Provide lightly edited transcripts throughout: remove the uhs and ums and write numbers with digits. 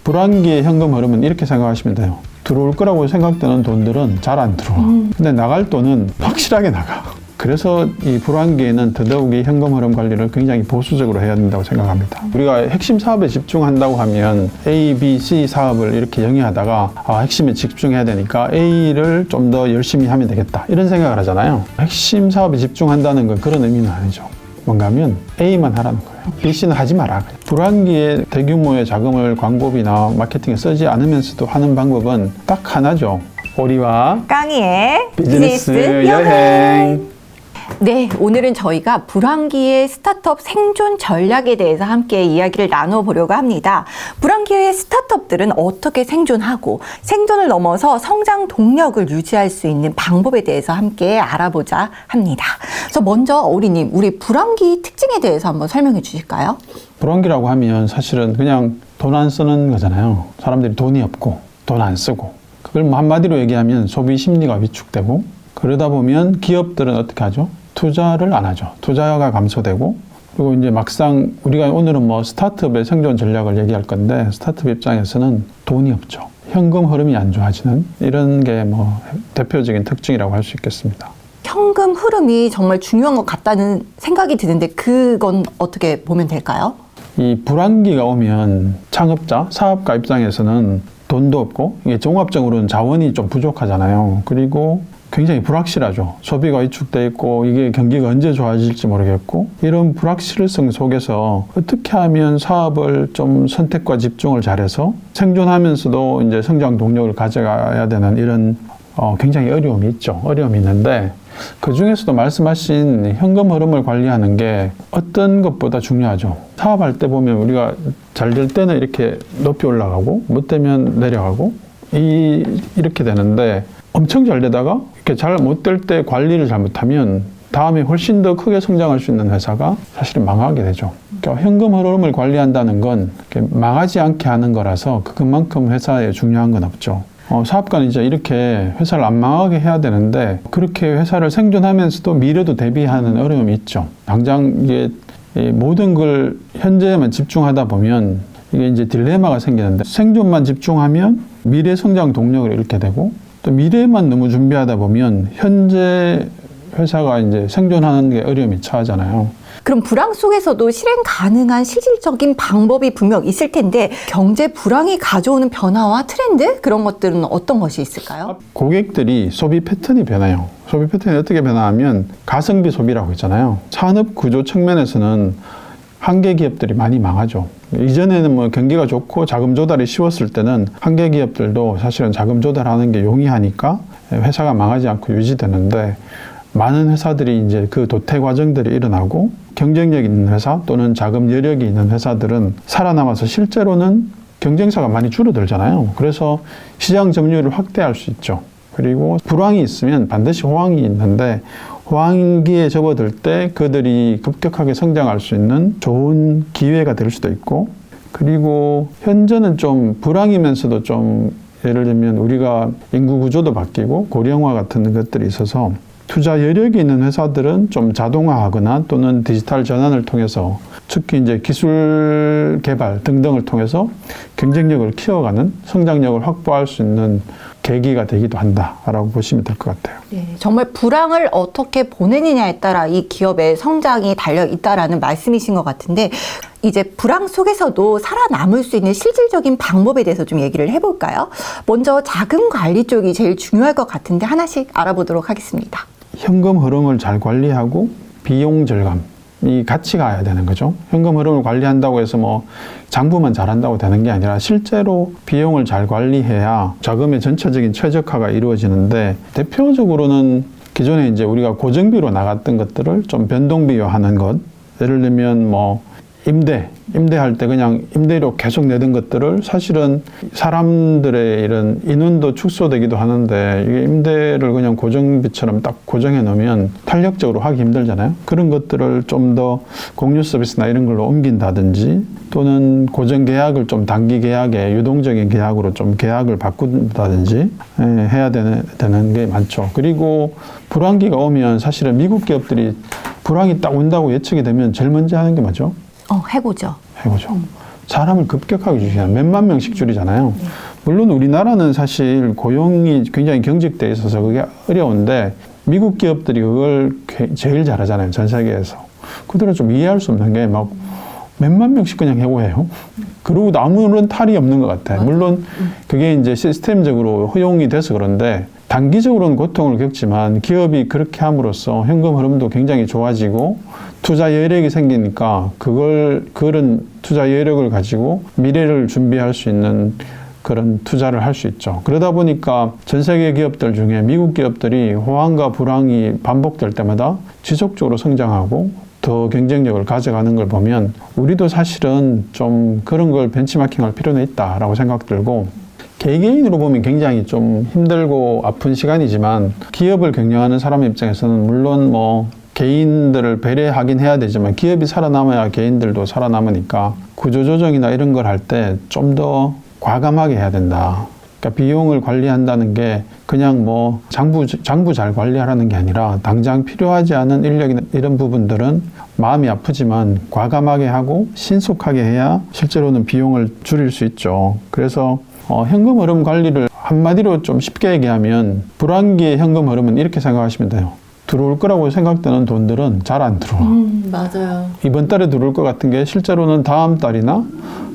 불황기의 현금 흐름은 이렇게 생각하시면 돼요. 들어올 거라고 생각되는 돈들은 잘 안 들어와. 근데 나갈 돈은 확실하게 나가. 그래서 이 불황기에는 더더욱이 현금 흐름 관리를 굉장히 보수적으로 해야 된다고 생각합니다. 우리가 핵심 사업에 집중한다고 하면 A, B, C 사업을 이렇게 영위하다가 핵심에 집중해야 되니까 A를 좀 더 열심히 하면 되겠다 이런 생각을 하잖아요. 핵심 사업에 집중한다는 건 그런 의미는 아니죠. 뭔가 하면 A만 하라는 거예요. B, C는 하지 마라. 불황기에 대규모의 자금을 광고비나 마케팅에 쓰지 않으면서도 하는 방법은 딱 하나죠. 오리와 깡이의 비즈니스 여행. 네, 오늘은 저희가 불황기의 스타트업 생존 전략에 대해서 함께 이야기를 나눠보려고 합니다. 불황기의 스타트업들은 어떻게 생존하고 생존을 넘어서 성장 동력을 유지할 수 있는 방법에 대해서 함께 알아보자 합니다. 그래서 먼저 오리님, 우리 불황기 특징에 대해서 한번 설명해 주실까요? 불황기라고 하면 사실은 그냥 돈 안 쓰는 거잖아요. 사람들이 돈이 없고 돈 안 쓰고, 그걸 뭐 한마디로 얘기하면 소비 심리가 위축되고, 그러다 보면 기업들은 어떻게 하죠? 투자를 안 하죠. 투자가 감소되고, 그리고 이제 막상 우리가 오늘은 뭐 스타트업의 생존 전략을 얘기할 건데, 스타트업 입장에서는 돈이 없죠. 현금 흐름이 안 좋아지는 이런 게 뭐 대표적인 특징이라고 할 수 있겠습니다. 현금 흐름이 정말 중요한 것 같다는 생각이 드는데 그건 어떻게 보면 될까요? 이 불황기가 오면 창업자, 사업가 입장에서는 돈도 없고, 이게 종합적으로는 자원이 좀 부족하잖아요. 그리고 굉장히 불확실하죠. 소비가 위축돼 있고, 이게 경기가 언제 좋아질지 모르겠고, 이런 불확실성 속에서 어떻게 하면 사업을 좀 선택과 집중을 잘해서 생존하면서도 이제 성장 동력을 가져가야 되는 이런 굉장히 어려움이 있죠. 어려움이 있는데, 그 중에서도 말씀하신 현금 흐름을 관리하는 게 어떤 것보다 중요하죠. 사업할 때 보면 우리가 잘 될 때는 이렇게 높이 올라가고, 못 되면 내려가고, 이렇게 되는데, 엄청 잘 되다가 이렇게 잘 못 될 때 관리를 잘못하면 다음에 훨씬 더 크게 성장할 수 있는 회사가 사실은 망하게 되죠. 그러니까 현금 흐름을 관리한다는 건 망하지 않게 하는 거라서 그만큼 회사에 중요한 건 없죠. 사업가는 이제 이렇게 회사를 안 망하게 해야 되는데, 그렇게 회사를 생존하면서도 미래도 대비하는 어려움이 있죠. 당장 이게 모든 걸 현재에만 집중하다 보면 이게 이제 딜레마가 생기는데, 생존만 집중하면 미래 성장 동력을 잃게 되고, 또 미래만 너무 준비하다 보면 현재 회사가 이제 생존하는 게 어려움이 처하잖아요. 그럼 불황 속에서도 실행 가능한 실질적인 방법이 분명 있을 텐데, 경제 불황이 가져오는 변화와 트렌드? 그런 것들은 어떤 것이 있을까요? 고객들이 소비 패턴이 변해요. 소비 패턴이 어떻게 변화하면 가성비 소비라고 있잖아요. 산업 구조 측면에서는 한계 기업들이 많이 망하죠. 이전에는 뭐 경기가 좋고 자금 조달이 쉬웠을 때는 한계 기업들도 사실은 자금 조달하는 게 용이하니까 회사가 망하지 않고 유지되는데, 많은 회사들이 이제 그 도태 과정들이 일어나고, 경쟁력 있는 회사 또는 자금 여력이 있는 회사들은 살아남아서 실제로는 경쟁사가 많이 줄어들잖아요. 그래서 시장 점유율을 확대할 수 있죠. 그리고 불황이 있으면 반드시 호황이 있는데, 호황기에 접어들 때 그들이 급격하게 성장할 수 있는 좋은 기회가 될 수도 있고, 그리고 현재는 좀 불황이면서도 좀 예를 들면 우리가 인구 구조도 바뀌고 고령화 같은 것들이 있어서 투자 여력이 있는 회사들은 좀 자동화하거나 또는 디지털 전환을 통해서, 특히 이제 기술 개발 등등을 통해서 경쟁력을 키워가는, 성장력을 확보할 수 있는 계기가 되기도 한다라고 보시면 될 것 같아요. 네, 정말 불황을 어떻게 보내느냐에 따라 이 기업의 성장이 달려 있다라는 말씀이신 것 같은데, 이제 불황 속에서도 살아남을 수 있는 실질적인 방법에 대해서 좀 얘기를 해볼까요? 먼저 자금 관리 쪽이 제일 중요할 것 같은데 하나씩 알아보도록 하겠습니다. 현금 흐름을 잘 관리하고 비용 절감이 같이 가야 되는 거죠. 현금 흐름을 관리한다고 해서 뭐 장부만 잘한다고 되는 게 아니라 실제로 비용을 잘 관리해야 자금의 전체적인 최적화가 이루어지는데, 대표적으로는 기존에 이제 우리가 고정비로 나갔던 것들을 좀 변동비화하는 것, 예를 들면 뭐 임대할 때 그냥 임대료 계속 내던 것들을 사실은 사람들의 이런 인원도 축소되기도 하는데, 이게 임대를 그냥 고정비처럼 딱 고정해 놓으면 탄력적으로 하기 힘들잖아요. 그런 것들을 좀 더 공유 서비스나 이런 걸로 옮긴다든지, 또는 고정 계약을 좀 단기 계약에 유동적인 계약으로 좀 계약을 바꾼다든지 해야 되는 게 많죠. 그리고 불황기가 오면 사실은 미국 기업들이 불황이 딱 온다고 예측이 되면 제일 먼저 하는 게 뭐죠? 해고죠. 해고죠. 사람을 급격하게 줄이잖아요. 몇만 명씩 줄이잖아요. 물론 우리나라는 사실 고용이 굉장히 경직돼 있어서 그게 어려운데 미국 기업들이 그걸 제일 잘하잖아요. 전 세계에서. 그들은 좀 이해할 수 없는 게 막 몇만 명씩 그냥 해고해요. 그러고도 아무런 탈이 없는 것 같아요. 물론 그게 이제 시스템적으로 허용이 돼서 그런데 단기적으로는 고통을 겪지만 기업이 그렇게 함으로써 현금 흐름도 굉장히 좋아지고 투자 여력이 생기니까 그런 투자 여력을 가지고 미래를 준비할 수 있는 그런 투자를 할 수 있죠. 그러다 보니까 전 세계 기업들 중에 미국 기업들이 호황과 불황이 반복될 때마다 지속적으로 성장하고 더 경쟁력을 가져가는 걸 보면 우리도 사실은 좀 그런 걸 벤치마킹할 필요는 있다라고 생각 들고 개개인으로 보면 굉장히 좀 힘들고 아픈 시간이지만 기업을 경영하는 사람의 입장에서는 물론 뭐 개인들을 배려하긴 해야 되지만 기업이 살아남아야 개인들도 살아남으니까 구조조정이나 이런 걸 할 때 좀 더 과감하게 해야 된다. 그러니까 비용을 관리한다는 게 그냥 뭐 장부 잘 관리하라는 게 아니라 당장 필요하지 않은 인력이나 이런 부분들은 마음이 아프지만 과감하게 하고 신속하게 해야 실제로는 비용을 줄일 수 있죠. 그래서 현금 흐름 관리를 한마디로 좀 쉽게 얘기하면 불황기의 현금 흐름은 이렇게 생각하시면 돼요. 들어올 거라고 생각되는 돈들은 잘 안 들어와. 맞아요. 이번 달에 들어올 것 같은 게 실제로는 다음 달이나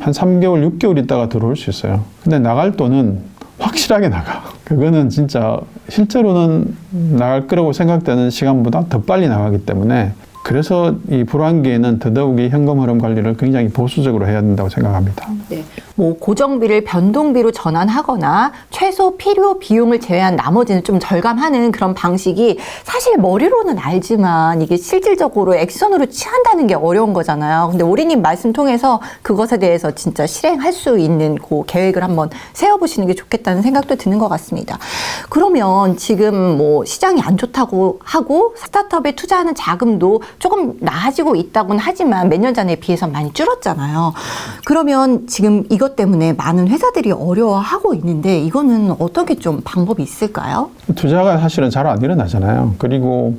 한 3개월, 6개월 있다가 들어올 수 있어요. 근데 나갈 돈은 확실하게 나가. 그거는 진짜 실제로는 나갈 거라고 생각되는 시간보다 더 빨리 나가기 때문에 그래서 이 불황기에는 더더욱이 현금 흐름 관리를 굉장히 보수적으로 해야 된다고 생각합니다. 네. 뭐 고정비를 변동비로 전환하거나 최소 필요 비용을 제외한 나머지는 좀 절감하는 그런 방식이 사실 머리로는 알지만 이게 실질적으로 액션으로 취한다는 게 어려운 거잖아요. 근데 오리님 말씀 통해서 그것에 대해서 진짜 실행할 수 있는 그 계획을 한번 세워보시는 게 좋겠다는 생각도 드는 것 같습니다. 그러면 지금 뭐 시장이 안 좋다고 하고 스타트업에 투자하는 자금도 조금 나아지고 있다고는 하지만 몇 년 전에 비해서 많이 줄었잖아요. 그러면 지금 이것 때문에 많은 회사들이 어려워하고 있는데 이거는 어떻게 좀 방법이 있을까요? 투자가 사실은 잘 안 일어나잖아요. 그리고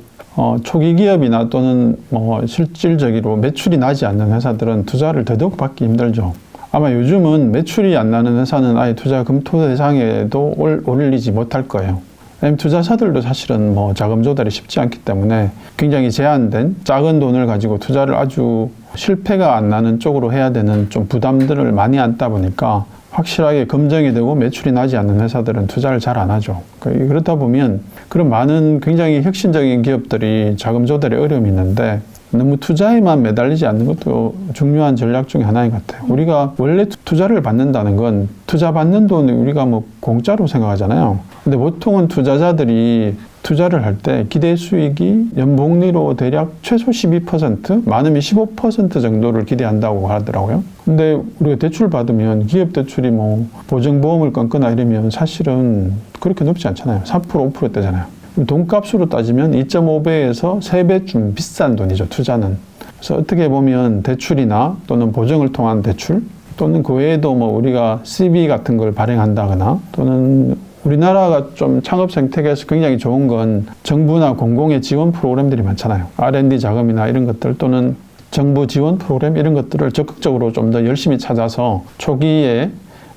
초기 기업이나 또는 뭐 실질적으로 매출이 나지 않는 회사들은 투자를 더더욱 받기 힘들죠. 아마 요즘은 매출이 안 나는 회사는 아예 투자 검토 대상에도 올리지 못할 거예요. 왜냐면 투자사들도 사실은 뭐 자금 조달이 쉽지 않기 때문에 굉장히 제한된 작은 돈을 가지고 투자를 아주 실패가 안 나는 쪽으로 해야 되는 좀 부담들을 많이 안다 보니까 확실하게 검증이 되고 매출이 나지 않는 회사들은 투자를 잘 안 하죠. 그렇다 보면 그런 많은 굉장히 혁신적인 기업들이 자금 조달에 어려움이 있는데 너무 투자에만 매달리지 않는 것도 중요한 전략 중에 하나인 것 같아요. 우리가 원래 투자를 받는다는 건 투자 받는 돈을 우리가 뭐 공짜로 생각하잖아요. 근데 보통은 투자자들이 투자를 할 때 기대 수익이 연복리로 대략 최소 12%, 많으면 15% 정도를 기대한다고 하더라고요. 근데 우리가 대출 받으면 기업 대출이 뭐 보증보험을 끊거나 이러면 사실은 그렇게 높지 않잖아요. 4%, 5%대잖아요. 돈값으로 따지면 2.5배에서 3배쯤 비싼 돈이죠, 투자는. 그래서 어떻게 보면 대출이나 또는 보증을 통한 대출 또는 그 외에도 뭐 우리가 CB 같은 걸 발행한다거나 또는 우리나라가 좀 창업 생태계에서 굉장히 좋은 건 정부나 공공의 지원 프로그램들이 많잖아요. R&D 자금이나 이런 것들 또는 정부 지원 프로그램 이런 것들을 적극적으로 좀 더 열심히 찾아서 초기에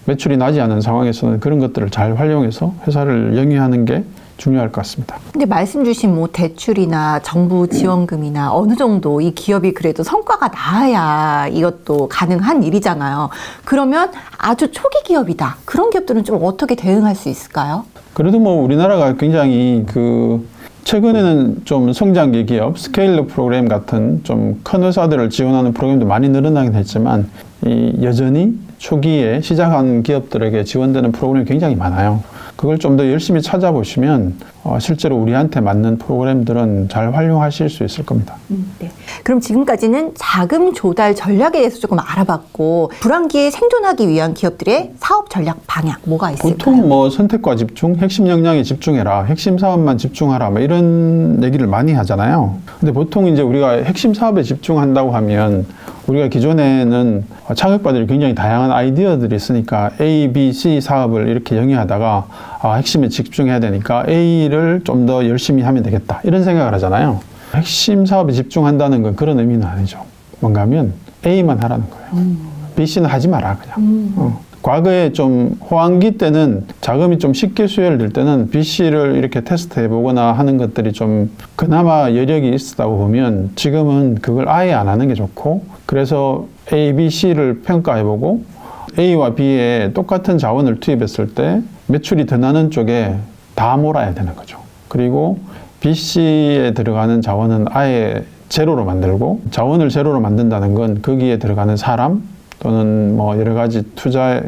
매출이 나지 않은 상황에서는 그런 것들을 잘 활용해서 회사를 영위하는 게 중요할 것 같습니다. 근데 말씀 주신 뭐 대출이나 정부 지원금이나 어느 정도 이 기업이 그래도 성과가 나야 이것도 가능한 일이잖아요. 그러면 아주 초기 기업이다. 그런 기업들은 좀 어떻게 대응할 수 있을까요? 그래도 뭐 우리나라가 굉장히 최근에는 좀 성장기 기업, 스케일업 프로그램 같은 좀 큰 회사들을 지원하는 프로그램도 많이 늘어나긴 했지만 여전히 초기에 시작한 기업들에게 지원되는 프로그램이 굉장히 많아요. 그걸 좀 더 열심히 찾아보시면 실제로 우리한테 맞는 프로그램들은 잘 활용하실 수 있을 겁니다. 네. 그럼 지금까지는 자금 조달 전략에 대해서 조금 알아봤고 불황기에 생존하기 위한 기업들의 사업 전략 방향 뭐가 있을까요? 보통 뭐 선택과 집중, 핵심 역량에 집중해라, 핵심 사업만 집중하라 뭐 이런 얘기를 많이 하잖아요. 근데 보통 이제 우리가 핵심 사업에 집중한다고 하면 우리가 기존에는 창업가들이 굉장히 다양한 아이디어들이 있으니까 A, B, C 사업을 이렇게 영위하다가 핵심에 집중해야 되니까 A를 좀 더 열심히 하면 되겠다 이런 생각을 하잖아요. 핵심 사업에 집중한다는 건 그런 의미는 아니죠. 뭔가 하면 A만 하라는 거예요. BC는 하지 마라 그냥. 과거에 좀 호황기 때는 자금이 좀 쉽게 수혈될 때는 BC를 이렇게 테스트해 보거나 하는 것들이 좀 그나마 여력이 있었다고 보면 지금은 그걸 아예 안 하는 게 좋고, 그래서 A, B, C를 평가해 보고 A와 B에 똑같은 자원을 투입했을 때 매출이 더 나는 쪽에 다 몰아야 되는 거죠. 그리고 BC에 들어가는 자원은 아예 제로로 만들고, 자원을 제로로 만든다는 건 거기에 들어가는 사람 또는 뭐 여러 가지 투자,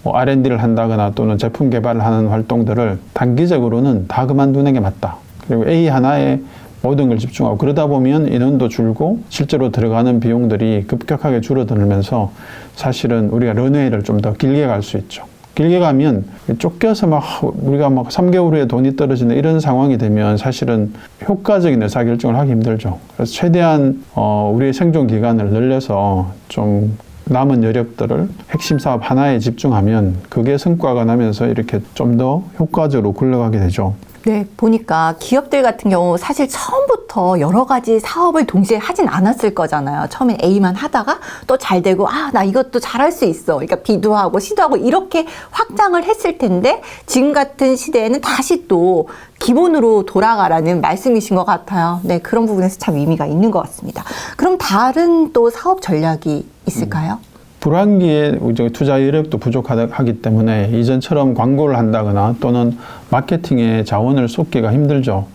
뭐 R&D를 한다거나 또는 제품 개발을 하는 활동들을 단기적으로는 다 그만두는 게 맞다. 그리고 A 하나에 모든 걸 집중하고, 그러다 보면 인원도 줄고 실제로 들어가는 비용들이 급격하게 줄어들면서 사실은 우리가 런웨이를 좀 더 길게 갈 수 있죠. 길게 가면 쫓겨서 막 우리가 막 3개월 후에 돈이 떨어지는 이런 상황이 되면 사실은 효과적인 의사결정을 하기 힘들죠. 그래서 최대한 우리의 생존 기간을 늘려서 좀 남은 여력들을 핵심 사업 하나에 집중하면 그게 성과가 나면서 이렇게 좀 더 효과적으로 굴러가게 되죠. 네, 보니까 기업들 같은 경우 사실 처음부터 여러 가지 사업을 동시에 하진 않았을 거잖아요. 처음엔 A만 하다가 또 잘 되고, 나 이것도 잘할 수 있어. 그러니까 B도 하고 C도 하고 이렇게 확장을 했을 텐데, 지금 같은 시대에는 다시 또 기본으로 돌아가라는 말씀이신 것 같아요. 네, 그런 부분에서 참 의미가 있는 것 같습니다. 그럼 다른 또 사업 전략이 있을까요? 불황기에 투자 여력도 부족하기 때문에 이전처럼 광고를 한다거나 또는 마케팅에 자원을 쏟기가 힘들죠.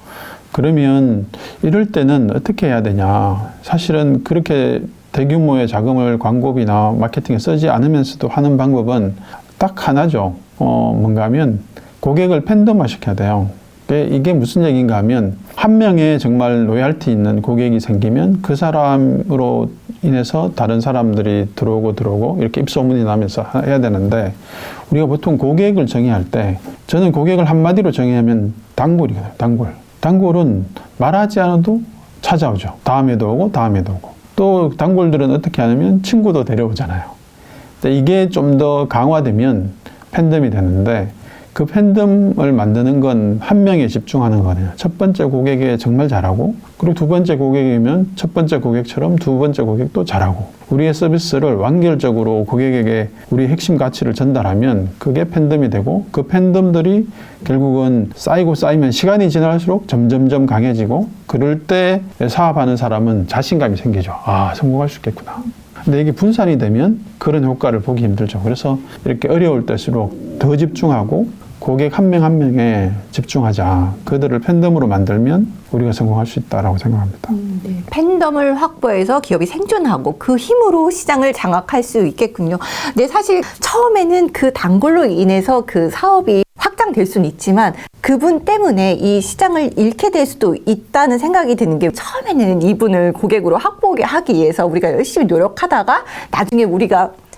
그러면 이럴 때는 어떻게 해야 되냐. 사실은 그렇게 대규모의 자금을 광고비나 마케팅에 쓰지 않으면서도 하는 방법은 딱 하나죠. 뭔가 하면 고객을 팬덤화 시켜야 돼요. 이게 무슨 얘기인가 하면, 한 명의 정말 로얄티 있는 고객이 생기면 그 사람으로 인해서 다른 사람들이 들어오고 이렇게 입소문이 나면서 해야 되는데, 우리가 보통 고객을 정의할 때 저는 고객을 한마디로 정의하면 단골이거든요. 단골은 말하지 않아도 찾아오죠. 다음에도 오고 또 단골들은 어떻게 하냐면 친구도 데려오잖아요. 근데 이게 좀 더 강화되면 팬덤이 되는데, 그 팬덤을 만드는 건 한 명에 집중하는 거네요. 첫 번째 고객에 정말 잘하고, 그리고 두 번째 고객이면 첫 번째 고객처럼 두 번째 고객도 잘하고, 우리의 서비스를 완결적으로 고객에게 우리 핵심 가치를 전달하면 그게 팬덤이 되고, 그 팬덤들이 결국은 쌓이면 시간이 지날수록 점점점 강해지고, 그럴 때 사업하는 사람은 자신감이 생기죠. 성공할 수 있겠구나. 근데 이게 분산이 되면 그런 효과를 보기 힘들죠. 그래서 이렇게 어려울 때일수록 더 집중하고 고객 한 명 한 명에 집중하자. 그들을 팬덤으로 만들면 우리가 성공할 수 있다라고 생각합니다. 네. 팬덤을 확보해서 기업이 생존하고 그 힘으로 시장을 장악할 수 있겠군요. 네, 사실 처음에는 그 단골로 인해서 그 사업이 확장될 수는 있지만 그분 때문에 이 시장을 잃게 될 수도 있다는 생각이 드는 게, 처음에는 이분을 고객으로 확보하기 위해서 우리가 열심히 노력하다가 나중에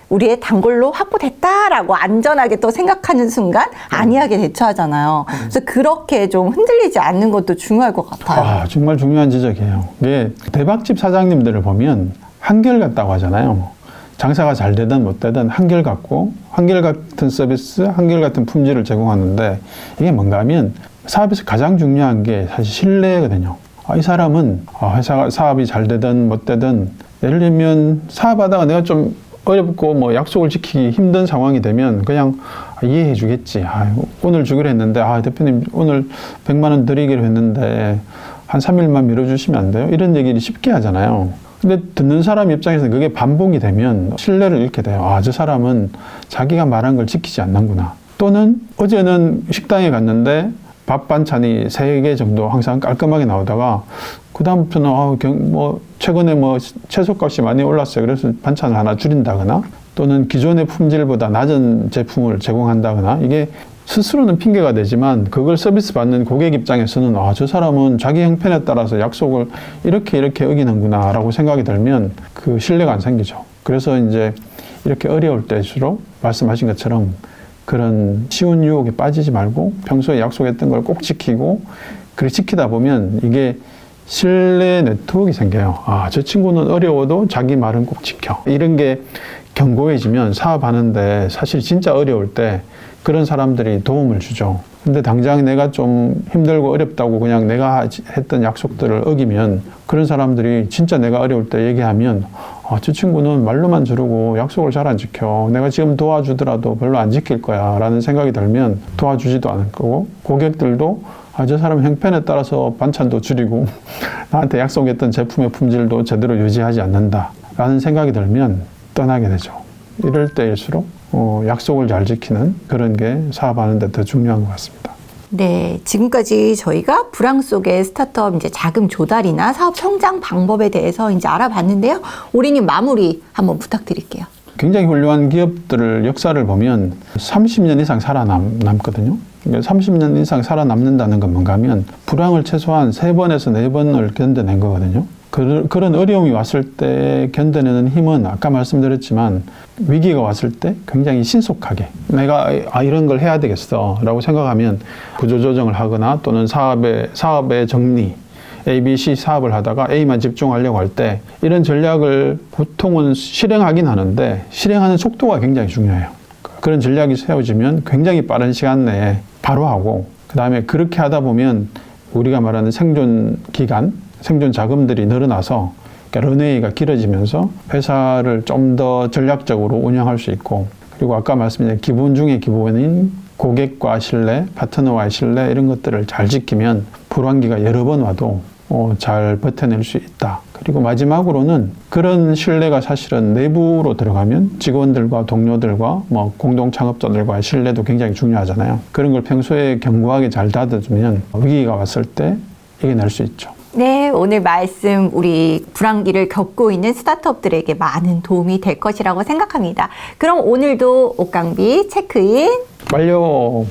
우리의 단골로 확보됐다라고 안전하게 또 생각하는 순간 안이하게 대처하잖아요. 그래서 그렇게 좀 흔들리지 않는 것도 중요할 것 같아요. 정말 중요한 지적이에요. 이게 대박집 사장님들을 보면 한결같다고 하잖아요. 장사가 잘 되든 못 되든 한결같고, 한결같은 서비스, 한결같은 품질을 제공하는데, 이게 뭔가 하면 사업에서 가장 중요한 게 사실 신뢰거든요. 이 사람은 회사가 사업이 잘 되든 못 되든, 예를 들면 사업하다가 내가 좀 어렵고 뭐 약속을 지키기 힘든 상황이 되면 그냥 이해해 주겠지. 오늘 주기로 했는데 대표님 오늘 100만 원 드리기로 했는데 한 3일만 미뤄주시면 안 돼요? 이런 얘기를 쉽게 하잖아요. 근데 듣는 사람 입장에서는 그게 반복이 되면 신뢰를 잃게 돼요. 저 사람은 자기가 말한 걸 지키지 않는구나. 또는 어제는 식당에 갔는데 밥 반찬이 3개 정도 항상 깔끔하게 나오다가 그다음부터는 최근에 채소값이 많이 올랐어요. 그래서 반찬을 하나 줄인다거나, 또는 기존의 품질보다 낮은 제품을 제공한다거나, 이게 스스로는 핑계가 되지만 그걸 서비스 받는 고객 입장에서는 저 사람은 자기 형편에 따라서 약속을 이렇게 어기는구나 라고 생각이 들면 그 신뢰가 안 생기죠. 그래서 이제 이렇게 어려울 때일수록 말씀하신 것처럼 그런 쉬운 유혹에 빠지지 말고 평소에 약속했던 걸 꼭 지키고, 그렇게 지키다 보면 이게 신뢰 네트워크가 생겨요. 저 친구는 어려워도 자기 말은 꼭 지켜. 이런 게 견고해지면 사업하는데 사실 진짜 어려울 때 그런 사람들이 도움을 주죠. 근데 당장 내가 좀 힘들고 어렵다고 그냥 내가 했던 약속들을 어기면 그런 사람들이 진짜 내가 어려울 때 얘기하면 저 친구는 말로만 저러고 약속을 잘 안 지켜. 내가 지금 도와주더라도 별로 안 지킬 거야 라는 생각이 들면 도와주지도 않을 거고, 고객들도 저 사람 형편에 따라서 반찬도 줄이고 나한테 약속했던 제품의 품질도 제대로 유지하지 않는다 라는 생각이 들면 떠나게 되죠. 이럴 때일수록 약속을 잘 지키는 그런 게 사업하는 데 더 중요한 것 같습니다. 네, 지금까지 저희가 불황 속의 스타트업 이제 자금 조달이나 사업 성장 방법에 대해서 이제 알아봤는데요. 올해님 마무리 한번 부탁드릴게요. 굉장히 훌륭한 기업들을 역사를 보면 30년 이상 살아남거든요. 30년 이상 살아남는다는 건 뭔가 하면 불황을 최소한 3번에서 4번을 견뎌낸 거거든요. 그런 어려움이 왔을 때 견뎌내는 힘은 아까 말씀드렸지만 위기가 왔을 때 굉장히 신속하게 내가 이런 걸 해야 되겠어 라고 생각하면 구조조정을 하거나 또는 사업의 정리 ABC 사업을 하다가 A만 집중하려고 할 때 이런 전략을 보통은 실행하긴 하는데 실행하는 속도가 굉장히 중요해요. 그런 전략이 세워지면 굉장히 빠른 시간 내에 바로 하고, 그 다음에 그렇게 하다 보면 우리가 말하는 생존 기간, 생존 자금들이 늘어나서 런웨이가 길어지면서 회사를 좀 더 전략적으로 운영할 수 있고, 그리고 아까 말씀드린 기본 중에 기본인 고객과 신뢰, 파트너와의 신뢰 이런 것들을 잘 지키면 불황기가 여러 번 와도 잘 버텨낼 수 있다. 그리고 마지막으로는 그런 신뢰가 사실은 내부로 들어가면 직원들과 동료들과 공동 창업자들과의 신뢰도 굉장히 중요하잖아요. 그런 걸 평소에 견고하게 잘 다져주면 위기가 왔을 때 이겨낼 수 있죠. 네, 오늘 말씀 우리 불황기를 겪고 있는 스타트업들에게 많은 도움이 될 것이라고 생각합니다. 그럼 오늘도 옷강비 체크인 완료!